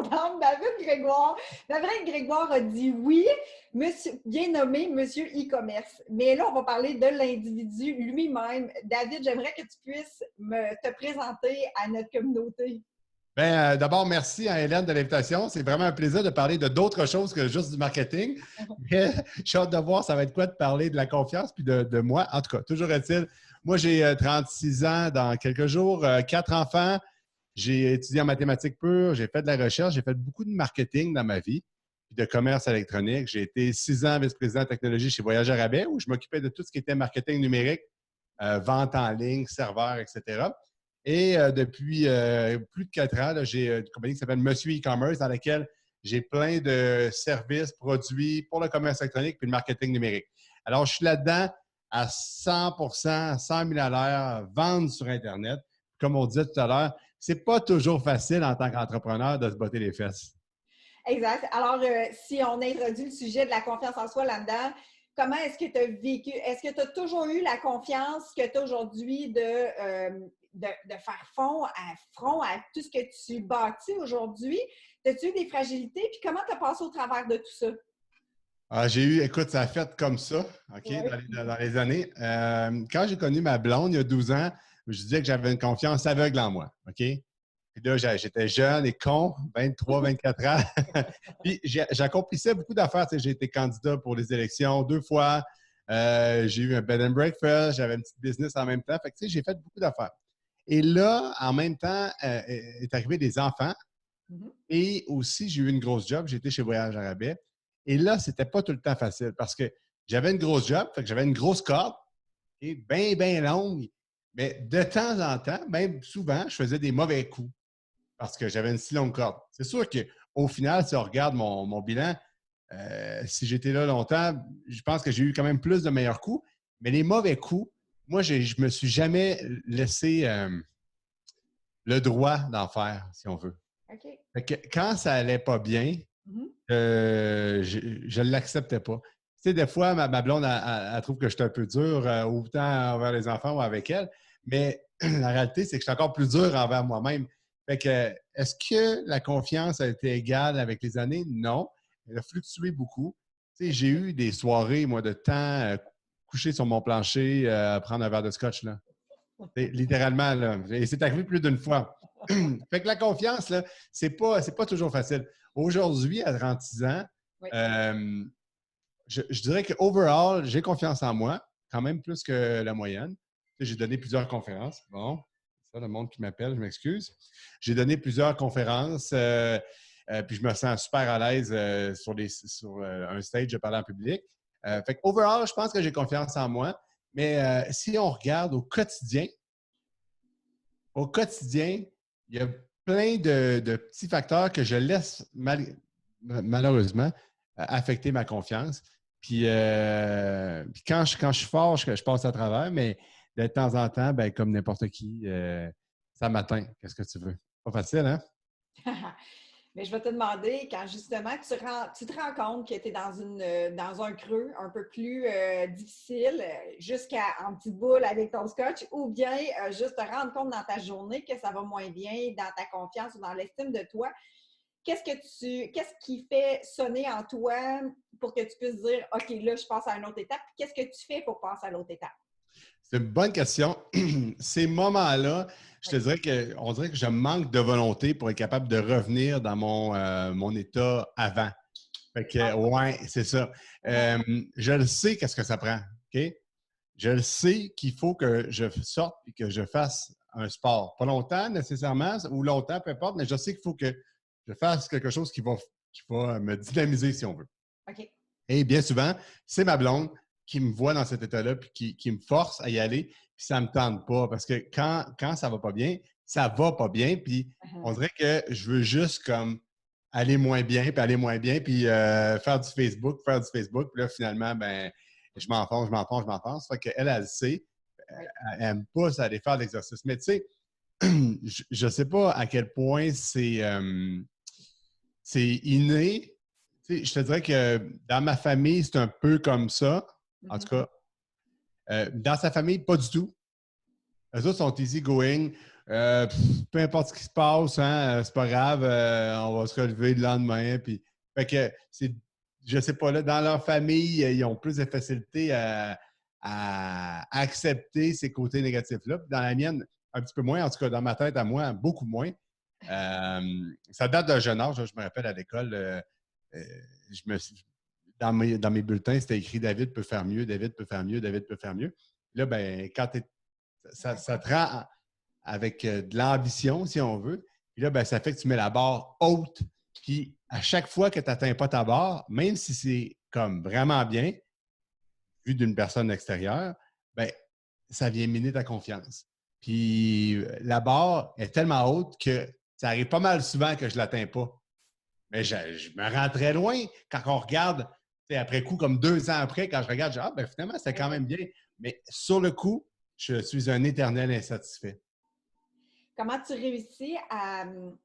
contente. David Grégoire a dit oui, monsieur, bien nommé Monsieur e-commerce. Mais là, on va parler de l'individu lui-même. David, j'aimerais que tu puisses te présenter à notre communauté. Bien, d'abord, merci à Hélène de l'invitation. C'est vraiment un plaisir de parler de d'autres choses que juste du marketing. Mais j'ai hâte de voir, ça va être quoi de parler de la confiance puis de moi. En tout cas, toujours est-il, moi, j'ai 36 ans dans quelques jours, 4 enfants. J'ai étudié en mathématiques pures, j'ai fait de la recherche, j'ai fait beaucoup de marketing dans ma vie, puis de commerce électronique. J'ai été 6 ans vice-président de technologie chez Voyageurs Rabais, où je m'occupais de tout ce qui était marketing numérique, vente en ligne, serveur, etc. Et depuis plus de 4 ans, j'ai une compagnie qui s'appelle Monsieur e-commerce, dans laquelle j'ai plein de services, produits pour le commerce électronique puis le marketing numérique. Alors, je suis là-dedans à 100 à 100 000 à l'heure, vendre sur Internet. Comme on disait tout à l'heure, c'est pas toujours facile en tant qu'entrepreneur de se botter les fesses. Exact. Alors, si on introduit le sujet de la confiance en soi là-dedans, comment est-ce que tu as vécu? Est-ce que tu as toujours eu la confiance que tu as aujourd'hui de faire front à tout ce que tu bâtis aujourd'hui? As-tu eu des fragilités? Puis comment tu as passé au travers de tout ça? Ah, j'ai eu, écoute, ça a fait comme ça, OK, Ouais. dans les années. Quand j'ai connu ma blonde, il y a 12 ans, je disais que j'avais une confiance aveugle en moi, OK? Puis là, j'étais jeune et con, 23, 24 ans. Puis j'accomplissais beaucoup d'affaires. Tu sais, j'ai été candidat pour les élections 2 fois. J'ai eu un bed and breakfast. J'avais une petite business en même temps. Fait que, tu sais, j'ai fait beaucoup d'affaires. Et là, en même temps, est arrivé des enfants. Mhm. Et aussi, j'ai eu une grosse job. J'étais chez Voyage Arabais. Et là, c'était pas tout le temps facile parce que j'avais une grosse job. Fait que j'avais une grosse corde et bien, bien longue. Mais de temps en temps, même souvent, je faisais des mauvais coups parce que j'avais une si longue corde. C'est sûr qu'au final, si on regarde mon bilan, si j'étais là longtemps, je pense que j'ai eu quand même plus de meilleurs coups. Mais les mauvais coups, moi, je ne me suis jamais laissé le droit d'en faire, si on veut. OK. Fait que quand ça allait pas bien, Mhm. je ne l'acceptais pas. Tu sais, des fois, ma blonde, elle trouve que je suis un peu dur, autant envers les enfants ou avec elle. Mais la réalité, c'est que je suis encore plus dur envers moi-même. Fait que, est-ce que la confiance a été égale avec les années? Non. Elle a fluctué beaucoup. Tu sais, j'ai eu des soirées, moi, de temps couché sur mon plancher, à prendre un verre de scotch, là. Littéralement, là. Et c'est arrivé plus d'une fois. Fait que la confiance, là, c'est pas toujours facile. Aujourd'hui, à 36 ans, Oui. je dirais que overall, j'ai confiance en moi, quand même plus que la moyenne. Tu sais, j'ai donné plusieurs conférences. Bon, c'est ça le monde qui m'appelle, je m'excuse. J'ai donné plusieurs conférences, puis je me sens super à l'aise sur un stage de parler en public. Fait que overall, je pense que j'ai confiance en moi. Mais si on regarde au quotidien, il y a plein de petits facteurs que je laisse malheureusement affecter ma confiance. Puis quand je suis fort, je passe à travers, mais de temps en temps, ben, comme n'importe qui, ça m'atteint. Qu'est-ce que tu veux? Pas facile, hein? Mais je vais te demander, quand justement tu te rends compte que tu es dans un creux un peu plus difficile, jusqu'à en petite boule avec ton scotch, ou bien juste te rendre compte dans ta journée que ça va moins bien, dans ta confiance ou dans l'estime de toi, qu'est-ce qui fait sonner en toi pour que tu puisses dire, OK, là, je passe à une autre étape, puis qu'est-ce que tu fais pour passer à l'autre étape? C'est une bonne question. Ces moments-là, je te Oui. dirais on dirait que je manque de volonté pour être capable de revenir dans mon état avant. Fait que, Ah, ouais, c'est ça. uh-huh. Je le sais qu'est-ce que ça prend. OK? Je le sais qu'il faut que je sorte et que je fasse un sport. Pas longtemps nécessairement, ou longtemps, peu importe, mais je sais qu'il faut que je fasse quelque chose qui va me dynamiser, si on veut. OK. Et bien souvent, c'est ma blonde qui me voit dans cet état-là puis qui me force à y aller, puis ça ne me tente pas. Parce que quand ça va pas bien, ça va pas bien, puis on Uh-huh. dirait que je veux juste comme aller moins bien, puis aller moins bien, puis faire du Facebook, puis là, finalement, ben, je m'enfonce, je m'enfonce, je m'enfonce. Fait qu'elle, elle sait, Oui. elle me pousse à aller faire l'exercice. Mais tu sais, je ne sais pas à quel point c'est inné. Tu sais, je te dirais que dans ma famille, c'est un peu comme ça. En tout Mhm. cas, dans sa famille, pas du tout. Eux autres sont easy going. Peu importe ce qui se passe, hein, c'est pas grave, on va se relever le lendemain. Puis, fait que je sais pas, là, dans leur famille, ils ont plus de facilité à accepter ces côtés négatifs-là. Puis dans la mienne, un petit peu moins, en tout cas dans ma tête à moi, beaucoup moins. Ça date d'un jeune âge. Je me rappelle à l'école, je me suis- dans mes bulletins, c'était écrit David peut faire mieux, David peut faire mieux, David peut faire mieux. Là, ben, quand ça te rend avec de l'ambition, si on veut. Puis là, ben, ça fait que tu mets la barre haute. Puis à chaque fois que tu n'atteins pas ta barre, même si c'est comme vraiment bien, vu d'une personne extérieure, ben, ça vient miner ta confiance. Puis la barre est tellement haute que ça arrive pas mal souvent que je ne l'atteins pas. Mais je me rends très loin quand on regarde, après coup, comme 2 ans après, quand je regarde, je dis, ah, ben finalement, c'est quand même bien. Mais sur le coup, je suis un éternel insatisfait. Comment tu réussis à.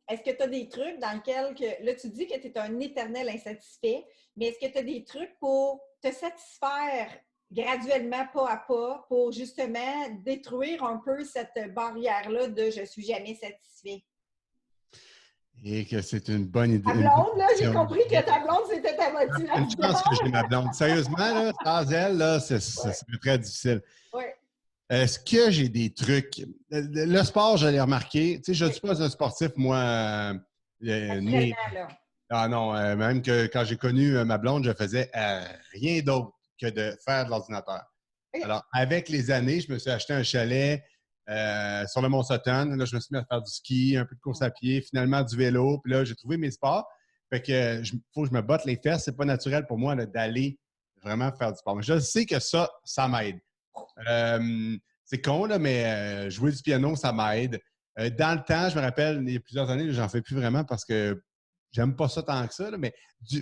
Est-ce que tu as des trucs dans lesquels. Là, tu dis que tu es un éternel insatisfait, mais est-ce que tu as des trucs pour te satisfaire graduellement, pas à pas, pour justement détruire un peu cette barrière-là de je suis jamais satisfait? Et que c'est une bonne idée. Ta Une bonne blonde, là, j'ai question. compris que ta blonde, c'était ta Une motivation. chance que j'ai ma blonde. Sérieusement, là, sans elle, là, c'est Oui, très difficile. oui, Est-ce que j'ai des trucs? Le sport, je l'ai remarqué. Tu sais, je ne oui. suis pas un sportif, moi, né. Naturellement, là. Ah non, même que quand j'ai connu ma blonde, je faisais rien d'autre que de faire de l'ordinateur. OK. Alors, avec les années, je me suis acheté un chalet sur le Mont-Sutton. Là, je me suis mis à faire du ski, un peu de course à pied, finalement du vélo. Puis là, j'ai trouvé mes sports. Fait que faut que je me botte les fesses. C'est pas naturel pour moi là, d'aller vraiment faire du sport. Mais je sais que ça m'aide. C'est con, là, mais jouer du piano, ça m'aide. Dans le temps, je me rappelle, il y a plusieurs années, j'en fais plus vraiment parce que j'aime pas ça tant que ça, là, mais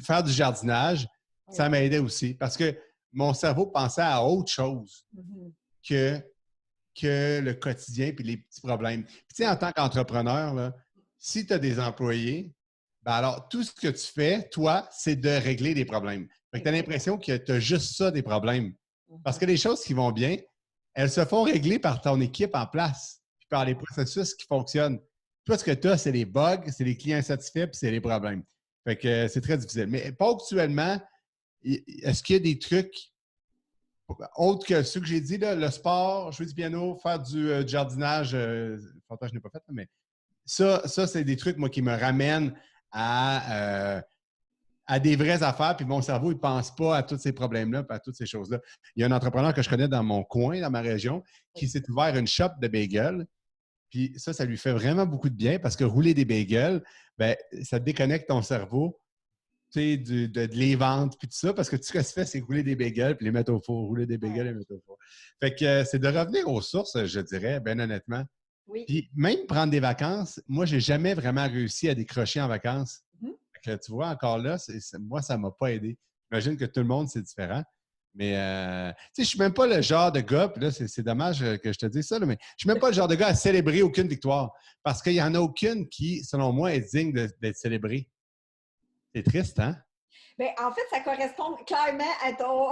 faire du jardinage, ça Oui. m'aidait aussi parce que mon cerveau pensait à autre chose Mhm. que, que le quotidien et les petits problèmes. Puis, tu sais, en tant qu'entrepreneur, là, si tu as des employés, ben alors tout ce que tu fais, toi, c'est de régler des problèmes. Tu as l'impression que tu as juste ça, des problèmes. Parce que les choses qui vont bien, elles se font régler par ton équipe en place, puis par les processus qui fonctionnent. Toi, ce que tu as, c'est les bugs, c'est les clients insatisfaits, puis c'est les problèmes. Fait que c'est très difficile. Mais ponctuellement, est-ce qu'il y a des trucs autres que ceux que j'ai dit, là, le sport, jouer du piano, faire du jardinage, longtemps je n'ai pas fait, mais ça c'est des trucs, moi, qui me ramènent à des vraies affaires, puis mon cerveau, il ne pense pas à tous ces problèmes-là, puis à toutes ces choses-là. Il y a un entrepreneur que je connais dans mon coin, dans ma région, qui s'est ouvert une shop de bagels. Puis ça lui fait vraiment beaucoup de bien parce que rouler des bagels, ben, ça déconnecte ton cerveau, tu sais, de les ventes, puis tout ça, parce que tout ce que tu fais, c'est rouler des bagels, puis les mettre au four, rouler des bagels et les mettre au four. Fait que c'est de revenir aux sources, je dirais, bien honnêtement. Oui. Puis même prendre des vacances, moi, j'ai jamais vraiment réussi à décrocher en vacances. Mhm. Fait que, tu vois, encore là, moi, ça ne m'a pas aidé. J'imagine que tout le monde, c'est différent. Mais, tu sais, je ne suis même pas le genre de gars, puis là, c'est dommage que je te dise ça, là, mais je ne suis même pas le genre de gars à célébrer aucune victoire. Parce qu'il n'y en a aucune qui, selon moi, est digne d'être célébrée. C'est triste, hein? Bien, en fait, ça correspond clairement à ton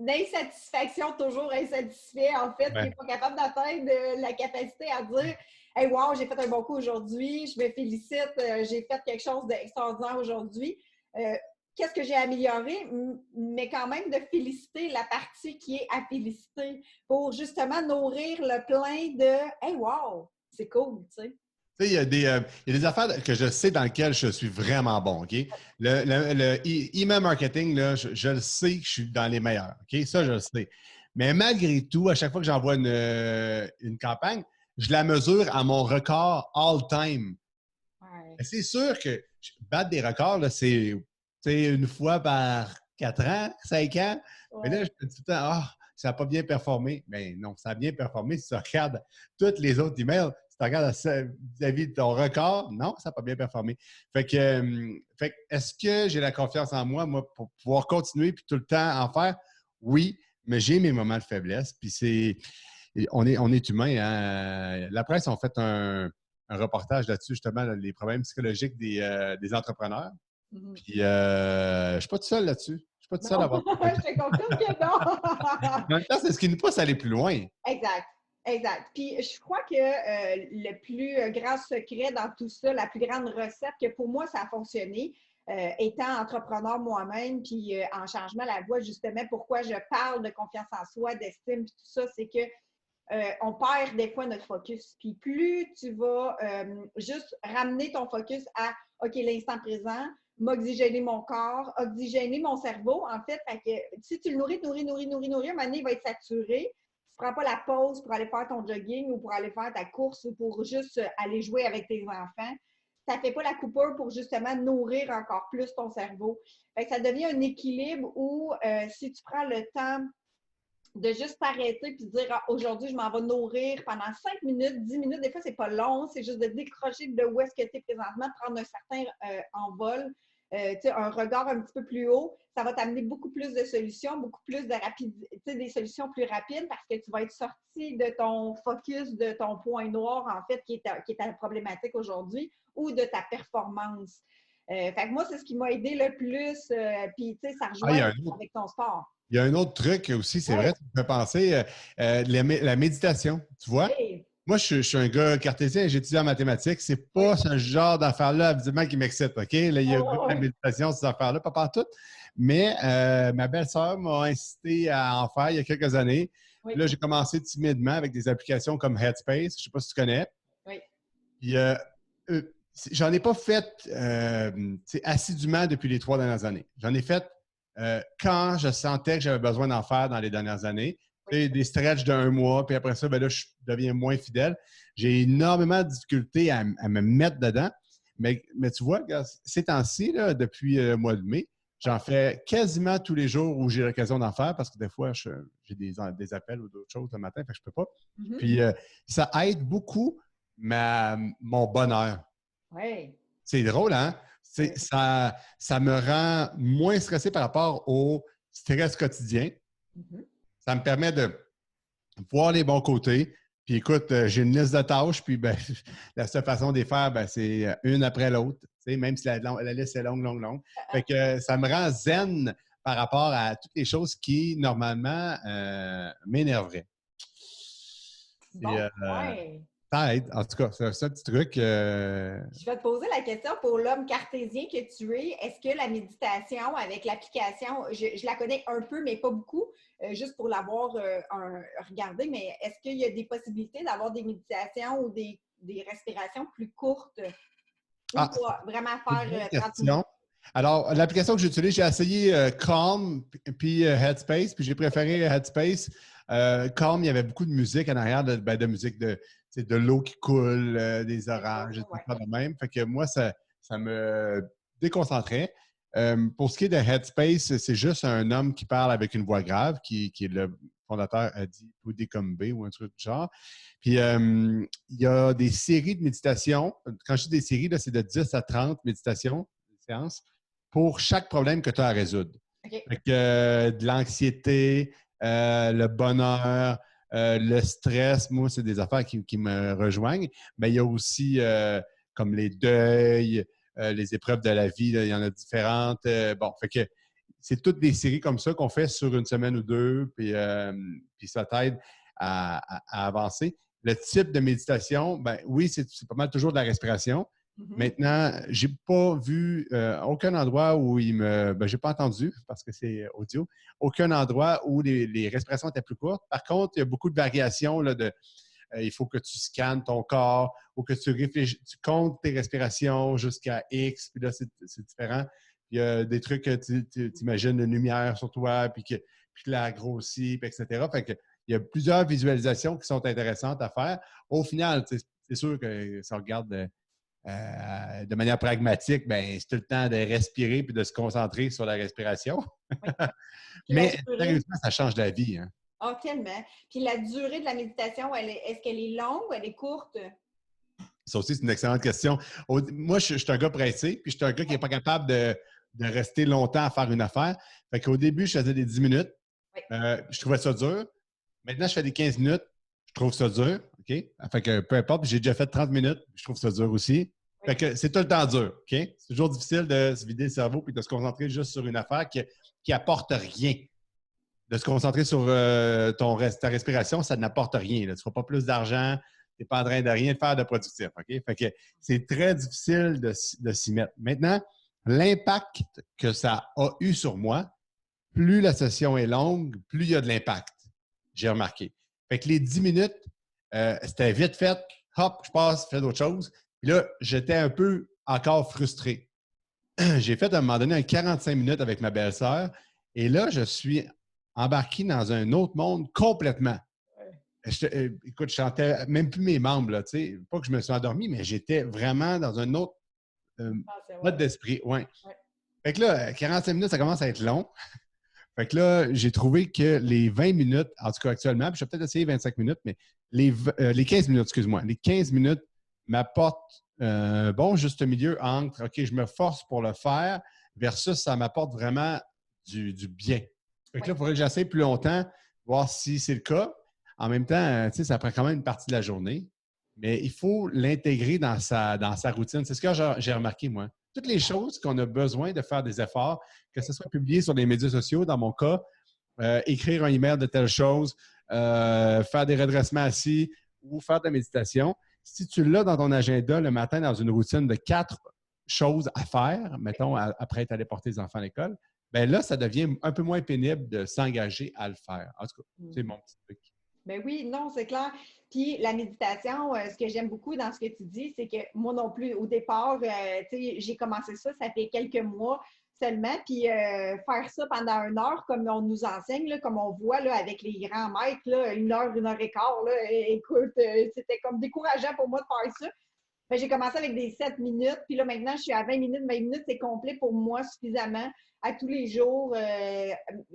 insatisfaction, toujours insatisfait, en fait, qui Ouais. n'est pas capable d'atteindre la capacité à dire hey, wow, j'ai fait un bon coup aujourd'hui, je me félicite, j'ai fait quelque chose d'extraordinaire aujourd'hui. Qu'est-ce que j'ai amélioré? Mais quand même de féliciter la partie qui est à féliciter pour justement nourrir le plein de hey, wow, c'est cool, tu sais. Tu sais, il y a des affaires que je sais dans lesquelles je suis vraiment bon, OK? Le email marketing, là, je le sais que je suis dans les meilleurs, OK? Ça, je le sais. Mais malgré tout, à chaque fois que j'envoie une campagne, je la mesure à mon record all-time. Ouais. C'est sûr que battre des records, là, c'est une fois par 4 ans, 5 ans. Mais là, Ouais. je me dis tout le temps, ah, ça n'a pas bien performé. Mais non, ça a bien performé si tu regardes tous les autres emails. Si tu regardes vis-à-vis de ton record, non, ça n'a pas bien performé. Fait que est-ce que j'ai la confiance en moi, pour pouvoir continuer puis tout le temps en faire? Oui, mais j'ai mes moments de faiblesse. Puis on est humain. Hein? La presse a fait un reportage là-dessus, justement, là, les problèmes psychologiques des entrepreneurs. Mhm. Puis, je ne suis pas tout seul là-dessus. Je ne suis pas tout seul à Non, avoir. je te confirme que non. En même temps, c'est ce qui nous pousse à aller plus loin. Exact. Exact. Puis je crois que le plus grand secret dans tout ça, la plus grande recette que pour moi, ça a fonctionné, étant entrepreneur moi-même, puis en changement la voie, justement, pourquoi je parle de confiance en soi, d'estime, puis tout ça, c'est que on perd des fois notre focus. Puis plus tu vas juste ramener ton focus à OK, l'instant présent, m'oxygéner mon corps, oxygéner mon cerveau, en fait que si tu le nourris, à un moment donné, il va être saturé. Tu ne prends pas la pause pour aller faire ton jogging ou pour aller faire ta course ou pour juste aller jouer avec tes enfants. Ça ne fait pas la coupure pour justement nourrir encore plus ton cerveau. Fait que ça devient un équilibre où si tu prends le temps de juste t'arrêter puis de dire ah, aujourd'hui, je m'en vais nourrir pendant 5 minutes, 10 minutes. Des fois, c'est pas long, c'est juste de décrocher de où est-ce que tu es présentement, de prendre un certain envol, un regard un petit peu plus haut. Ça va t'amener beaucoup plus de solutions, beaucoup plus de rapidité, des solutions plus rapides parce que tu vas être sorti de ton focus, de ton point noir, en fait, qui est ta problématique aujourd'hui ou de ta performance. Fait que moi, c'est ce qui m'a aidé le plus. Puis, tu sais, ça rejoint avec ton sport. Il y a un autre truc aussi, c'est vrai, Ouais. tu me fais penser, la méditation. Tu vois? Oui. Moi, je suis un gars cartésien, j'ai étudié en mathématiques. C'est Oui. pas ce genre d'affaires-là, évidemment, qui m'excite. OK? Le yoga, la méditation, ces affaires-là, pas partout. Mais ma belle-sœur m'a incité à en faire il y a quelques années. Oui. Là, j'ai commencé timidement avec des applications comme Headspace. Je ne sais pas si tu connais. Oui. Puis, j'en ai pas fait assidûment depuis les 3 dernières années. J'en ai fait quand je sentais que j'avais besoin d'en faire dans les dernières années. Oui. Des stretches d'un mois, puis après ça, ben là, je deviens moins fidèle. J'ai énormément de difficultés à me mettre dedans. Mais tu vois, ces temps-ci, là, depuis le mois de mai, j'en fais quasiment tous les jours où j'ai l'occasion d'en faire parce que des fois, j'ai des appels ou d'autres choses le matin, fait que je peux pas. Mm-hmm. Puis ça aide beaucoup mon bonheur. Oui. C'est drôle, hein? Ça me rend moins stressé par rapport au stress quotidien. Mm-hmm. Ça me permet de voir les bons côtés. Puis écoute, j'ai une liste de tâches, puis ben, la seule façon de les faire, ben, c'est une après l'autre. Même si la liste est longue. Fait que ça me rend zen par rapport à toutes les choses qui, normalement, m'énerveraient. Bon, ouais. Ça aide. En tout cas, c'est un petit truc. Je vais te poser la question pour l'homme cartésien que tu es. Est-ce que la méditation avec l'application, je la connais un peu, mais pas beaucoup, juste pour l'avoir regardée, mais est-ce qu'il y a des possibilités d'avoir des méditations ou des respirations plus courtes pour vraiment faire 30 minutes? Alors, l'application que j'utilise, j'ai essayé Calm puis Headspace, puis j'ai préféré Headspace. Calm, il y avait beaucoup de musique en arrière, de musique de l'eau qui coule, des orages, tout ça de même. Fait que moi, ça me déconcentrait. Pour ce qui est de Headspace, c'est juste un homme qui parle avec une voix grave, qui est le fondateur Adi Pudikembe ou un truc du genre. Puis, il y a des séries de méditation. Quand je dis des séries, c'est de 10 à 30 méditations, séances, pour chaque problème que tu as à résoudre. Okay. Fait que, de l'anxiété, le bonheur, le stress, moi, c'est des affaires qui me rejoignent. Mais il y a aussi comme les deuils, les épreuves de la vie, là, il y en a différentes. Bon, fait que c'est toutes des séries comme ça qu'on fait sur une semaine ou deux, puis ça t'aide à avancer. Le type de méditation, ben oui, c'est pas mal toujours de la respiration. Mm-hmm. Maintenant, j'ai pas vu aucun endroit où j'ai pas entendu, parce que c'est audio, aucun endroit où les respirations étaient plus courtes. Par contre, il y a beaucoup de variations là, il faut que tu scannes ton corps ou que tu comptes tes respirations jusqu'à X, puis là, c'est différent. Il y a des trucs que tu imagines une lumière sur toi, puis la grossit, puis etc. Fait que, il y a plusieurs visualisations qui sont intéressantes à faire. Au final, c'est sûr que ça regarde de manière pragmatique, ben, c'est tout le temps de respirer puis de se concentrer sur la respiration. Oui. Mais sérieusement, ça change la vie. Hein? Oh, tellement. Puis la durée de la méditation, est-ce qu'elle est longue ou elle est courte? Ça aussi, c'est une excellente question. Moi, je suis un gars pressé, puis je suis un gars qui n'est pas capable de rester longtemps à faire une affaire. Fait qu'au début, je faisais des 10 minutes. Oui. Je trouvais ça dur. Maintenant, je fais des 15 minutes. Je trouve ça dur. OK? Fait que peu importe, j'ai déjà fait 30 minutes. Je trouve ça dur aussi. Fait que c'est tout le temps dur. OK? C'est toujours difficile de se vider le cerveau et de se concentrer juste sur une affaire qui apporte rien. de se concentrer sur ta respiration, ça n'apporte rien. Là. Tu ne feras pas plus d'argent, tu n'es pas en train de rien faire de productif. OK? Fait que c'est très difficile de s'y mettre. Maintenant, l'impact que ça a eu sur moi, plus la session est longue, plus il y a de l'impact. J'ai remarqué. Fait que les 10 minutes, c'était vite fait. Hop, je passe, je fais d'autres choses. Puis là, j'étais un peu encore frustré. J'ai fait à un moment donné un 45 minutes avec ma belle-sœur. Et là, je suis embarqué dans un autre monde complètement. Écoute, je sentais même plus mes membres. Là, pas que je me suis endormi, mais j'étais vraiment dans un autre mode d'esprit. Ouais. Fait que là, 45 minutes, ça commence à être long. Fait que là, j'ai trouvé que les 20 minutes, en tout cas actuellement, puis je vais peut-être essayer 25 minutes, mais les 15 minutes, excuse-moi, les 15 minutes m'apportent un bon juste milieu entre OK, je me force pour le faire versus ça m'apporte vraiment du bien. Fait que là, il faudrait que j'essaie plus longtemps, voir si c'est le cas. En même temps, tu sais, ça prend quand même une partie de la journée, mais il faut l'intégrer dans sa routine. C'est ce que j'ai remarqué, moi. Toutes les choses qu'on a besoin de faire des efforts, que ce soit publié sur les médias sociaux, dans mon cas, écrire un email de telle chose, faire des redressements assis ou faire de la méditation. Si tu l'as dans ton agenda le matin dans une routine de 4 choses à faire, mettons, après être allé porter les enfants à l'école, bien là, ça devient un peu moins pénible de s'engager à le faire. En tout cas, c'est mon petit truc. Ben oui, non, c'est clair. Puis la méditation, ce que j'aime beaucoup dans ce que tu dis, c'est que moi non plus, au départ, j'ai commencé ça fait quelques mois seulement. Puis faire ça pendant 1 heure, comme on nous enseigne, là, comme on voit là, avec les grands maîtres, là, 1 heure et quart, là, écoute, c'était comme décourageant pour moi de faire ça. Ben, j'ai commencé avec des 7 minutes, puis là, maintenant, je suis à 20 minutes. 20 minutes, c'est complet pour moi suffisamment à tous les jours,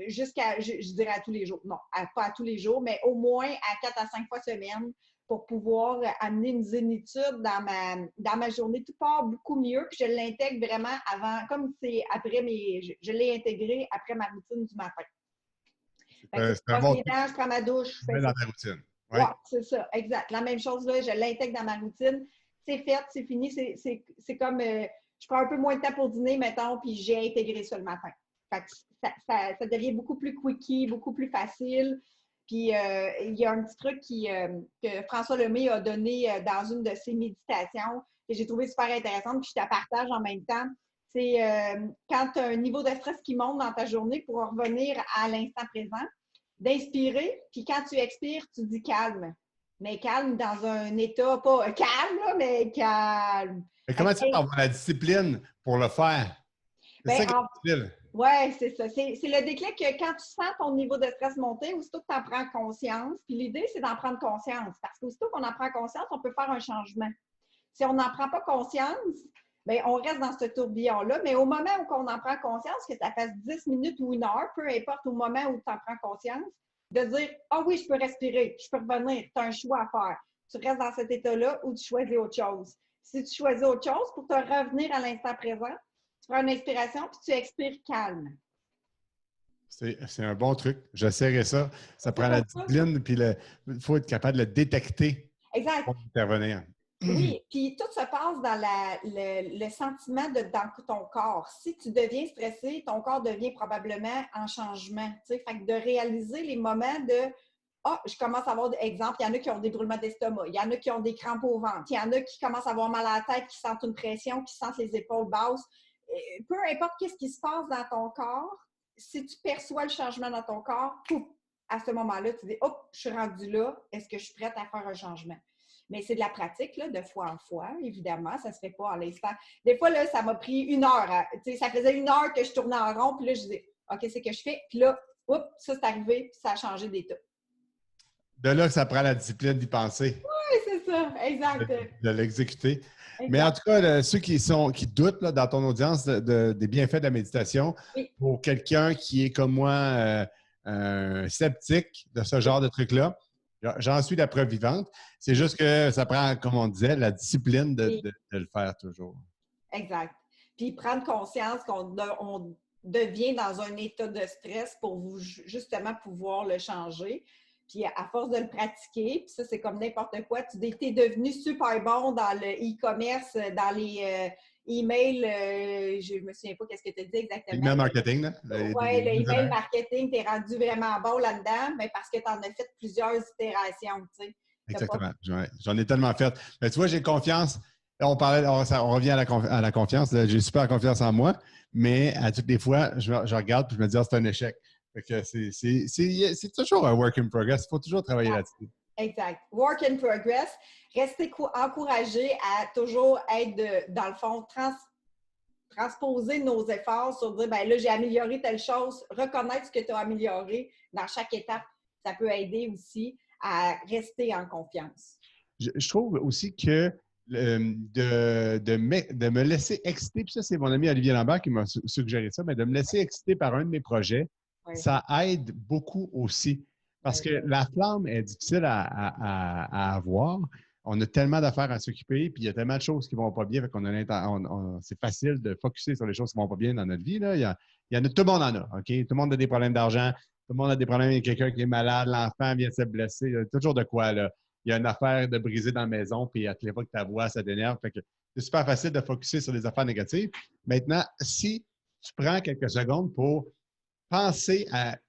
jusqu'à, je dirais à tous les jours. Non, pas à tous les jours, mais au moins à 4 à 5 fois semaine pour pouvoir amener une zénitude dans ma journée. Tout part beaucoup mieux, puis je l'intègre vraiment avant, comme c'est après je l'ai intégré après ma routine du matin. C'est Je un brosse bon les truc dents, je prends ma douche. que tu mets dans ta routine. Ouais, c'est ça, exact. La même chose là, je l'intègre dans ma routine. C'est fait, c'est fini. C'est comme je prends un peu moins de temps pour dîner, mettons, puis j'ai intégré ça le matin. Fait que ça devient beaucoup plus quickie, beaucoup plus facile. Puis il y a un petit truc que François Lemay a donné dans une de ses méditations que j'ai trouvé super intéressante, puis je te partage en même temps. C'est quand tu as un niveau de stress qui monte dans ta journée pour revenir à l'instant présent, d'inspirer, puis quand tu expires, tu dis calme. Mais calme dans un état, pas calme, là, mais calme. Mais comment tu fais pour avoir la discipline pour le faire? C'est ça qui est difficile. Oui, c'est ça. C'est le déclic que quand tu sens ton niveau de stress monter, aussitôt que tu en prends conscience, puis l'idée, c'est d'en prendre conscience, parce qu'aussitôt qu'on en prend conscience, on peut faire un changement. Si on n'en prend pas conscience, bien, on reste dans ce tourbillon-là, mais au moment où on en prend conscience, que ça fasse 10 minutes ou 1 heure, peu importe au moment où tu en prends conscience, de dire « Ah oui, je peux respirer, je peux revenir, tu as un choix à faire. » Tu restes dans cet état-là ou tu choisis autre chose. Si tu choisis autre chose, pour te revenir à l'instant présent, tu prends une inspiration puis tu expires calme. C'est un bon truc. J'essaierai ça. Ça prend la discipline, puis il faut être capable de le détecter pour intervenir. Oui, puis tout se passe dans le sentiment dans ton corps. Si tu deviens stressé, ton corps devient probablement en changement. Fait que de réaliser les moments de je commence à avoir, exemple, il y en a qui ont des brûlements d'estomac, il y en a qui ont des crampes au ventre, il y en a qui commencent à avoir mal à la tête, qui sentent une pression, qui sentent les épaules basses. Peu importe ce qui se passe dans ton corps, si tu perçois le changement dans ton corps, pouf, à ce moment-là, tu dis « Oh, je suis rendu là, est-ce que je suis prête à faire un changement? » Mais c'est de la pratique, là, de fois en fois, évidemment. Ça ne se fait pas à l'instant. Des fois, là, ça m'a pris 1 heure. Ça faisait 1 heure que je tournais en rond, puis là, je disais, OK, c'est que je fais. Puis là, oups, ça, c'est arrivé, puis ça a changé d'état. De là que ça prend la discipline d'y penser. Oui, c'est ça, exact. De l'exécuter. Mais en tout cas, ceux qui doutent là, dans ton audience des bienfaits de la méditation, oui. Pour quelqu'un qui est comme moi sceptique de ce genre de trucs-là, j'en suis la preuve vivante. C'est juste que ça prend, comme on disait, la discipline de le faire toujours. Exact. Puis prendre conscience qu'on devient dans un état de stress pour justement pouvoir le changer. Puis à force de le pratiquer, puis ça, c'est comme n'importe quoi, tu es devenu super bon dans le e-commerce, dans email, je ne me souviens pas qu'est-ce que tu as dit exactement. Email marketing, là? Oui, le email marketing, tu es rendu vraiment bon là-dedans, mais parce que tu en as fait plusieurs itérations, tu sais. Exactement. J'en ai tellement fait. Mais tu vois, j'ai confiance. Là, on revient à la confiance. J'ai super confiance en moi, mais à toutes les fois, je regarde et je me dis, c'est un échec. Fait que c'est toujours un work in progress. Il faut toujours travailler là-dessus. Exact. Work in progress. Rester encouragé à toujours être, dans le fond, transposer nos efforts sur dire, ben là, j'ai amélioré telle chose, reconnaître ce que tu as amélioré dans chaque étape. Ça peut aider aussi à rester en confiance. Je trouve aussi que de me laisser exciter, puis ça, c'est mon ami Olivier Lambert qui m'a suggéré ça, mais de me laisser exciter par un de mes projets, ça aide beaucoup aussi. Parce que la flamme est difficile à avoir. On a tellement d'affaires à s'occuper, puis il y a tellement de choses qui ne vont pas bien, c'est facile de focusser sur les choses qui ne vont pas bien dans notre vie. Là. Tout le monde en a, OK? Tout le monde a des problèmes d'argent, tout le monde a des problèmes avec quelqu'un qui est malade, l'enfant vient de se blesser, il y a toujours de quoi, là. Il y a une affaire de briser dans la maison, puis à toutes les fois que ta voix, ça t'énerve. Fait que c'est super facile de focusser sur les affaires négatives. Maintenant, si tu prends quelques secondes pour penser à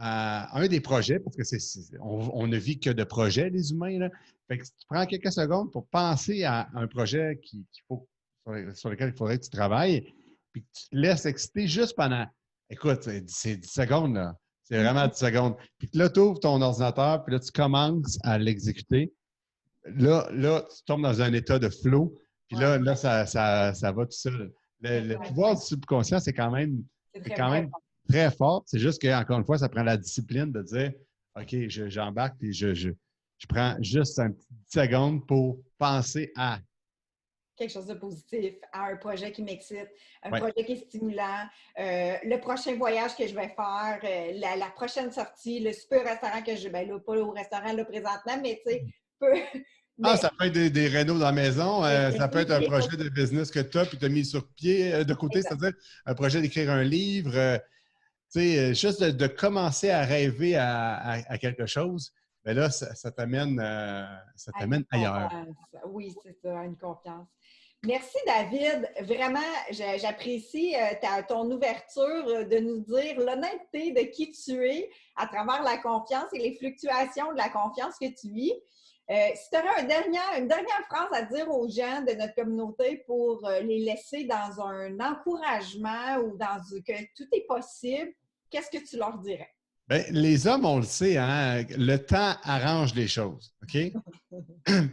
un des projets, parce que on ne vit que de projets, les humains, là. Fait que si tu prends quelques secondes pour penser à un projet sur lequel il faudrait que tu travailles, puis que tu te laisses exciter juste pendant, écoute, c'est 10 secondes, là. C'est vraiment 10 secondes. Puis là, tu ouvres ton ordinateur, puis là, tu commences à l'exécuter. Là, tu tombes dans un état de flow, puis là, ça va tout seul. Le pouvoir du subconscient, c'est quand même très fort. C'est juste qu'encore une fois, ça prend la discipline de dire OK, j'embarque puis je prends juste un petit 10 secondes pour penser à quelque chose de positif, à un projet qui m'excite, un projet qui est stimulant, le prochain voyage que je vais faire, la prochaine sortie, le super restaurant que je vais, là, pas au restaurant là, présentement, mais tu sais, ça peut être des rénaux dans la maison, ça peut être un projet de business que tu as puis tu as mis sur pied de côté, c'est-à-dire un projet d'écrire un livre. Tu sais, juste de commencer à rêver à quelque chose, bien là, ça t'amène ailleurs. Oui, c'est ça, une confiance. Merci, David. Vraiment, j'apprécie ton ouverture de nous dire l'honnêteté de qui tu es à travers la confiance et les fluctuations de la confiance que tu vis. Si tu aurais une dernière phrase à dire aux gens de notre communauté pour les laisser dans un encouragement ou que tout est possible, qu'est-ce que tu leur dirais? Bien, les hommes, on le sait, hein, le temps arrange les choses. OK?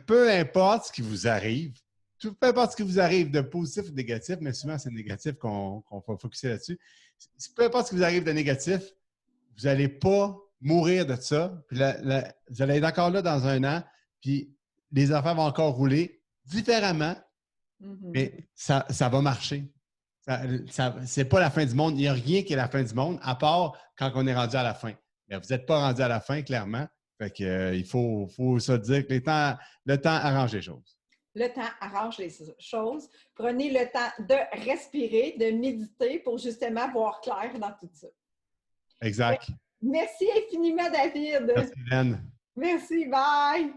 Peu importe ce qui vous arrive, peu importe ce qui vous arrive de positif ou de négatif, mais souvent c'est négatif qu'on va focuser là-dessus. Peu importe ce qui vous arrive de négatif, vous n'allez pas mourir de ça. Puis vous allez être encore là dans un an, puis les affaires vont encore rouler différemment, mais ça va marcher. C'est pas la fin du monde. Il n'y a rien qui est la fin du monde, à part quand on est rendu à la fin. Mais vous n'êtes pas rendu à la fin, clairement. Fait que, il faut se dire que le temps arrange les choses. Le temps arrange les choses. Prenez le temps de respirer, de méditer pour justement voir clair dans tout ça. Exact. Merci infiniment, David. Merci, Hélène. Merci, bye.